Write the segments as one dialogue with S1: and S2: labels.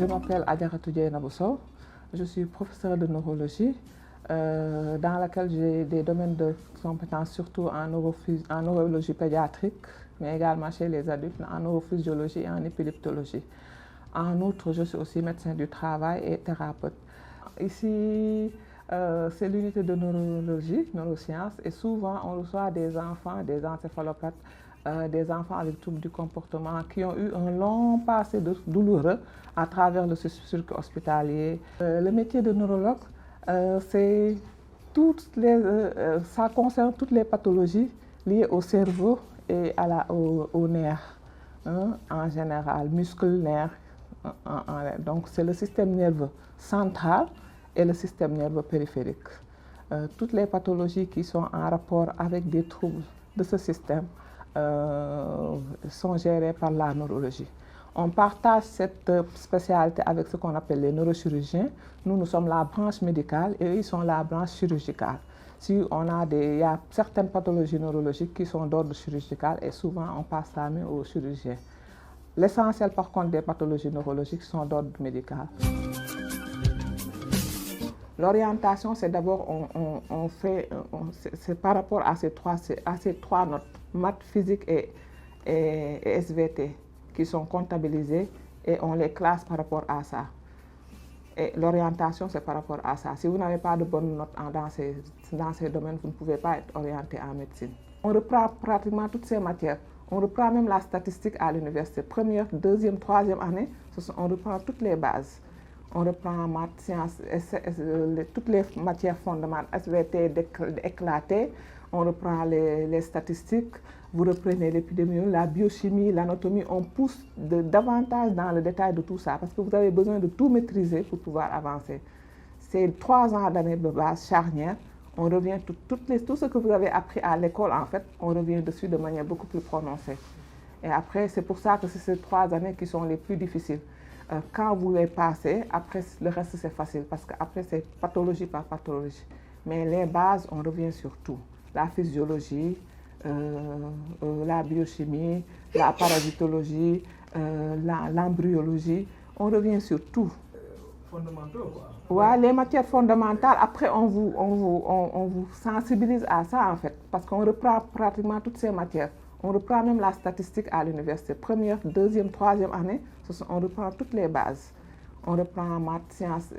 S1: Je m'appelle Adjaratou Dieynabou Sow. Je suis professeure de neurologie dans laquelle j'ai des domaines de compétences surtout en neurologie pédiatrique, mais également chez les adultes, en neurophysiologie et en épileptologie. En outre, je suis aussi médecin du travail et thérapeute. Ici, c'est l'unité de neurologie, neurosciences, et souvent on reçoit des enfants, des encéphalopathes, des enfants avec troubles du comportement qui ont eu un long passé douloureux à travers le circuit hospitalier. Le métier de neurologue, ça concerne toutes les pathologies liées au cerveau et aux nerfs, hein, en général, muscles, nerfs. Donc c'est le système nerveux central et le système nerveux périphérique. Toutes les pathologies qui sont en rapport avec des troubles de ce système sont gérées par la neurologie. On partage cette spécialité avec ce qu'on appelle les neurochirurgiens. Nous sommes la branche médicale et eux, ils sont la branche chirurgicale. Il y a certaines pathologies neurologiques qui sont d'ordre chirurgical et souvent on passe la main aux chirurgiens. L'essentiel par contre des pathologies neurologiques sont d'ordre médical. L'orientation, c'est d'abord, c'est par rapport à ces trois notes, maths, physique et SVT, qui sont comptabilisées et on les classe par rapport à ça. Et l'orientation, c'est par rapport à ça. Si vous n'avez pas de bonnes notes dans ces domaines, vous ne pouvez pas être orienté en médecine. On reprend pratiquement toutes ces matières. On reprend même la statistique à l'université. Première, deuxième, troisième année, on reprend toutes les bases. On reprend maths, sciences, toutes les matières fondamentales, SVT éclatées. On reprend les statistiques, vous reprenez l'épidémiologie, la biochimie, l'anatomie. On pousse davantage dans le détail de tout ça parce que vous avez besoin de tout maîtriser pour pouvoir avancer. C'est 3 ans d'année de base charnière. On revient tout ce que vous avez appris à l'école, en fait, on revient dessus de manière beaucoup plus prononcée. Et après, c'est pour ça que c'est ces 3 années qui sont les plus difficiles. Quand vous les passez, après le reste c'est facile parce qu'après c'est pathologie par pathologie. Mais les bases, on revient sur tout. La physiologie, la biochimie, la parasitologie, l'embryologie, on revient sur tout.
S2: Fondamentaux quoi.
S1: Ouais, les matières fondamentales, après on vous sensibilise à ça en fait, parce qu'on reprend pratiquement toutes ces matières. On reprend même la statistique à l'université. Première, deuxième, troisième année, on reprend toutes les bases. On reprend maths, sciences,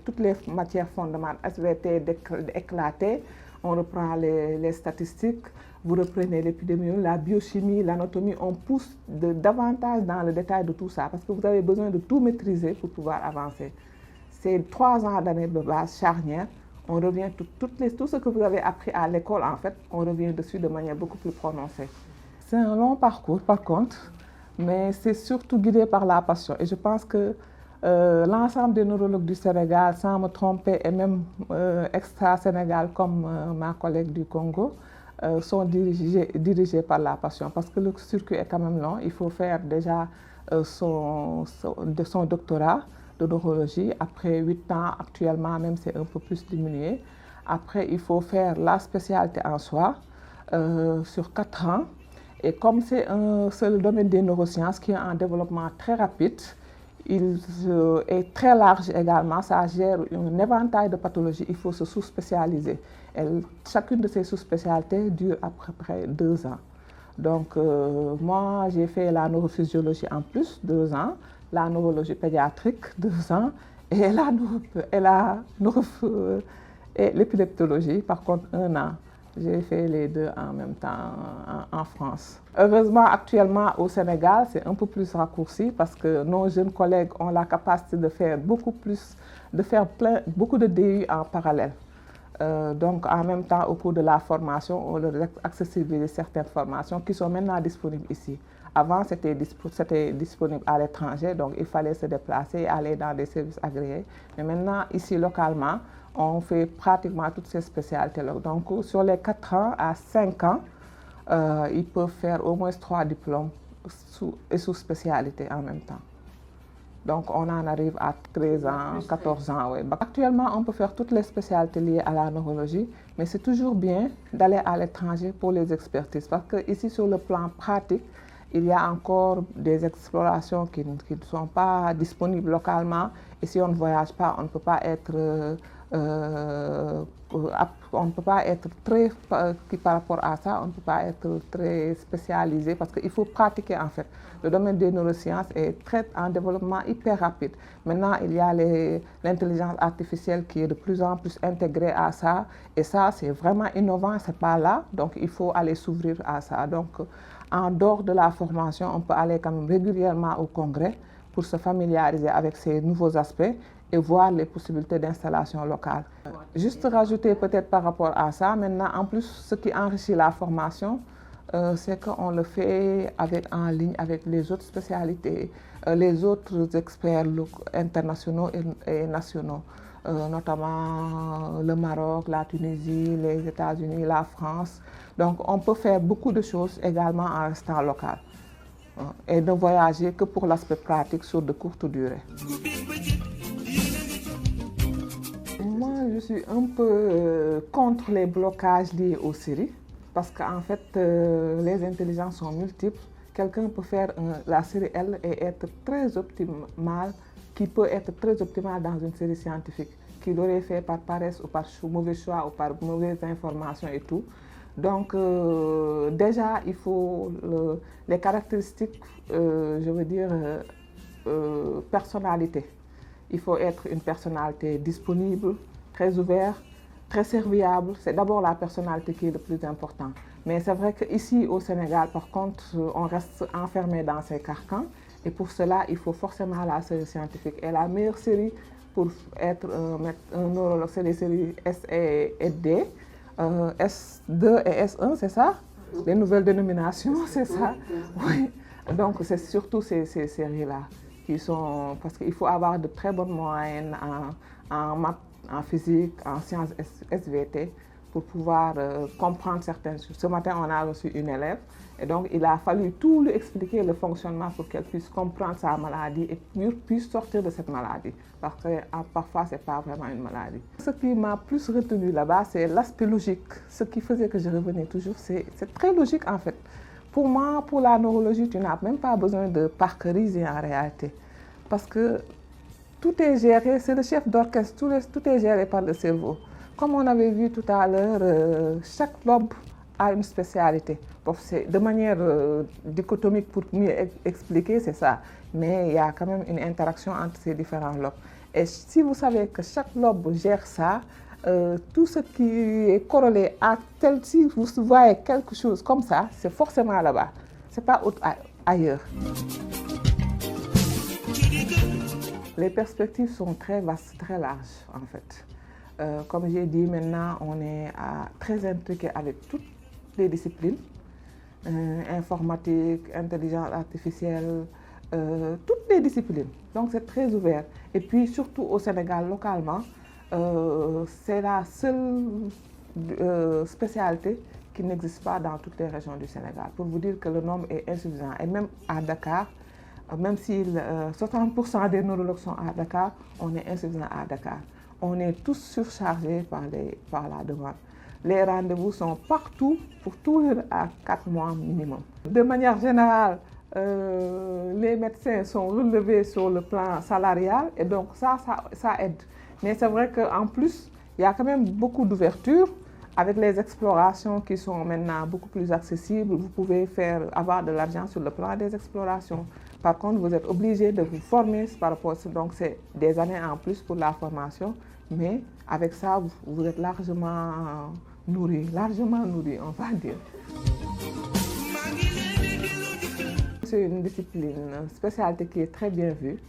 S1: toutes les matières fondamentales, SVT éclatées. On reprend les statistiques, vous reprenez l'épidémiologie, la biochimie, l'anatomie. On pousse davantage dans le détail de tout ça parce que vous avez besoin de tout maîtriser pour pouvoir avancer. C'est 3 ans d'année de base charnière. On revient tout ce que vous avez appris à l'école, en fait, on revient dessus de manière beaucoup plus prononcée. C'est un long parcours, par contre, mais c'est surtout guidé par la passion. Et je pense que l'ensemble des neurologues du Sénégal, sans me tromper, et même extra-Sénégal, comme ma collègue du Congo, sont dirigés par la passion. Parce que le circuit est quand même long. Il faut faire déjà son doctorat de neurologie. Après 8 ans, actuellement, même c'est un peu plus diminué. Après, il faut faire la spécialité en soi sur 4 ans. Et comme c'est le domaine des neurosciences qui est en développement très rapide, il est très large également, ça gère un éventail de pathologies, il faut se sous-spécialiser. Chacune de ces sous-spécialités dure à peu près 2 ans. Donc moi j'ai fait la neurophysiologie en plus, 2 ans, la neurologie pédiatrique, 2 ans, et l'épileptologie, par contre 1 an. J'ai fait les 2 en même temps en France. Heureusement, actuellement au Sénégal, c'est un peu plus raccourci parce que nos jeunes collègues ont la capacité de faire beaucoup de DU en parallèle. Donc en même temps, au cours de la formation, on leur accessibilise certaines formations qui sont maintenant disponibles ici. Avant, c'était disponible à l'étranger, donc il fallait se déplacer, aller dans des services agréés. Mais maintenant, ici, localement, on fait pratiquement toutes ces spécialités-là. Donc, sur les 4 ans à 5 ans, ils peuvent faire au moins 3 diplômes sous spécialité en même temps. Donc, on en arrive à 13 ans, 14 ans. Ouais. Actuellement, on peut faire toutes les spécialités liées à la neurologie, mais c'est toujours bien d'aller à l'étranger pour les expertises. Parce qu'ici, sur le plan pratique, il y a encore des explorations qui ne sont pas disponibles localement. Et si on ne voyage pas, on ne peut pas être, on ne peut pas être très, par rapport à ça, on ne peut pas être très spécialisé parce qu'il faut pratiquer en fait. Le domaine des neurosciences est très en développement hyper rapide. Maintenant, il y a l'intelligence artificielle qui est de plus en plus intégrée à ça. Et ça, c'est vraiment innovant, c'est pas là. Donc, il faut aller s'ouvrir à ça. Donc, en dehors de la formation, on peut aller quand même régulièrement au congrès pour se familiariser avec ces nouveaux aspects et voir les possibilités d'installation locale. Juste rajouter peut-être par rapport à ça, maintenant, en plus, ce qui enrichit la formation, c'est qu'on le fait en ligne avec les autres spécialités, les autres experts internationaux et nationaux, notamment le Maroc, la Tunisie, les États-Unis, la France. Donc on peut faire beaucoup de choses également en restant local et ne voyager que pour l'aspect pratique sur de courtes durées. Moi, je suis un peu contre les blocages liés aux séries. Parce qu'en fait, les intelligences sont multiples. Quelqu'un peut faire la série L et être très optimal, qui peut être très optimal dans une série scientifique, qu'il aurait fait par paresse ou par mauvais choix ou par mauvaise information et tout. Donc déjà, il faut les caractéristiques, je veux dire, personnalité. Il faut être une personnalité disponible, très ouverte, très serviable. C'est d'abord la personnalité qui est le plus important. Mais c'est vrai qu'ici au Sénégal, par contre, on reste enfermé dans ces carcans. Et pour cela, il faut forcément la série scientifique. Et la meilleure série pour être un neurologue, c'est les séries S et D. S2 et S1, c'est ça? Les nouvelles dénominations, c'est ça? Oui. Donc c'est surtout ces séries-là qui sont... Parce qu'il faut avoir de très bonnes moyennes en maths, en physique, en sciences SVT, pour pouvoir comprendre certaines choses. Ce matin, on a reçu une élève, et donc il a fallu tout lui expliquer le fonctionnement pour qu'elle puisse comprendre sa maladie et puisse sortir de cette maladie. Parce que parfois, ce n'est pas vraiment une maladie. Ce qui m'a plus retenu là-bas, c'est l'aspect logique. Ce qui faisait que je revenais toujours, c'est très logique en fait. Pour moi, pour la neurologie, tu n'as même pas besoin de parceriser en réalité. Parce que tout est géré, c'est le chef d'orchestre, tout est géré par le cerveau. Comme on avait vu tout à l'heure, chaque lobe a une spécialité. Bon, de manière dichotomique pour mieux expliquer, c'est ça. Mais il y a quand même une interaction entre ces différents lobes. Et si vous savez que chaque lobe gère ça, tout ce qui est corrélé à tel, si vous voyez quelque chose comme ça, c'est forcément là-bas. Ce n'est pas ailleurs. Les perspectives sont très vastes, très larges en fait. Comme j'ai dit, maintenant on est très intriqué avec toutes les disciplines, informatique, intelligence artificielle, toutes les disciplines. Donc c'est très ouvert. Et puis surtout au Sénégal, localement, c'est la seule spécialité qui n'existe pas dans toutes les régions du Sénégal. Pour vous dire que le nombre est insuffisant. Et même à Dakar, même si 60% des neurologues sont à Dakar, on est insuffisant à Dakar. On est tous surchargés par la demande. Les rendez-vous sont partout, pour toujours à 4 mois minimum. De manière générale, les médecins sont relevés sur le plan salarial et donc ça aide. Mais c'est vrai qu'en plus, il y a quand même beaucoup d'ouverture avec les explorations qui sont maintenant beaucoup plus accessibles. Vous pouvez avoir de l'argent sur le plan des explorations. Par contre, vous êtes obligé de vous former par rapport à ça. Donc, c'est des années en plus pour la formation. Mais avec ça, vous êtes largement nourri, on va dire. C'est une discipline, une spécialité qui est très bien vue,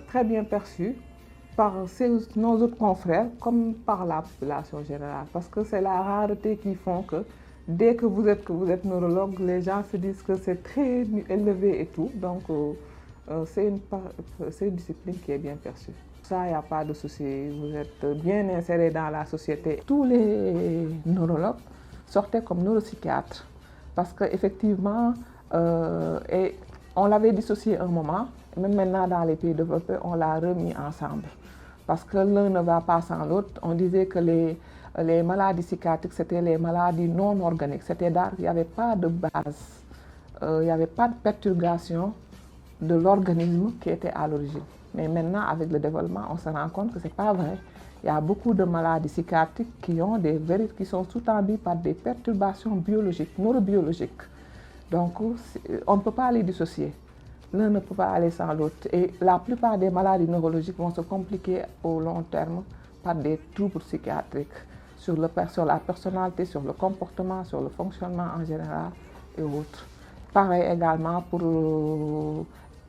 S1: très bien perçue par nos autres confrères comme par la population générale. Parce que c'est la rareté qui font que dès que vous êtes neurologue, les gens se disent que c'est très élevé et tout. Donc, c'est une discipline qui est bien perçue. Ça, il n'y a pas de souci. Vous êtes bien inséré dans la société. Tous les neurologues sortaient comme neuropsychiatres. Parce qu'effectivement, on l'avait dissocié un moment. Même maintenant, dans les pays développés, on l'a remis ensemble. Parce que l'un ne va pas sans l'autre. On disait que les maladies psychiatriques, c'était les maladies non organiques. C'est-à-dire qu'il n'y avait pas de base il n'y avait pas de perturbation de l'organisme qui était à l'origine. Mais maintenant, avec le développement, on se rend compte que ce n'est pas vrai. Il y a beaucoup de maladies psychiatriques qui sont sous-tendues par des perturbations biologiques, neurobiologiques. Donc, on ne peut pas les dissocier. L'un ne peut pas aller sans l'autre. Et la plupart des maladies neurologiques vont se compliquer au long terme par des troubles psychiatriques sur la personnalité, sur le comportement, sur le fonctionnement en général et autres. Pareil également pour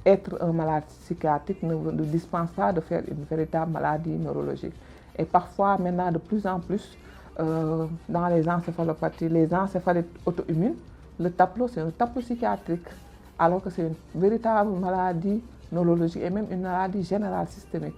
S1: être un malade psychiatrique ne dispense pas de faire une véritable maladie neurologique. Et parfois, maintenant, de plus en plus, dans les encéphalopathies, les encéphalites auto-immunes, le tableau, c'est un tableau psychiatrique, alors que c'est une véritable maladie neurologique et même une maladie générale systémique.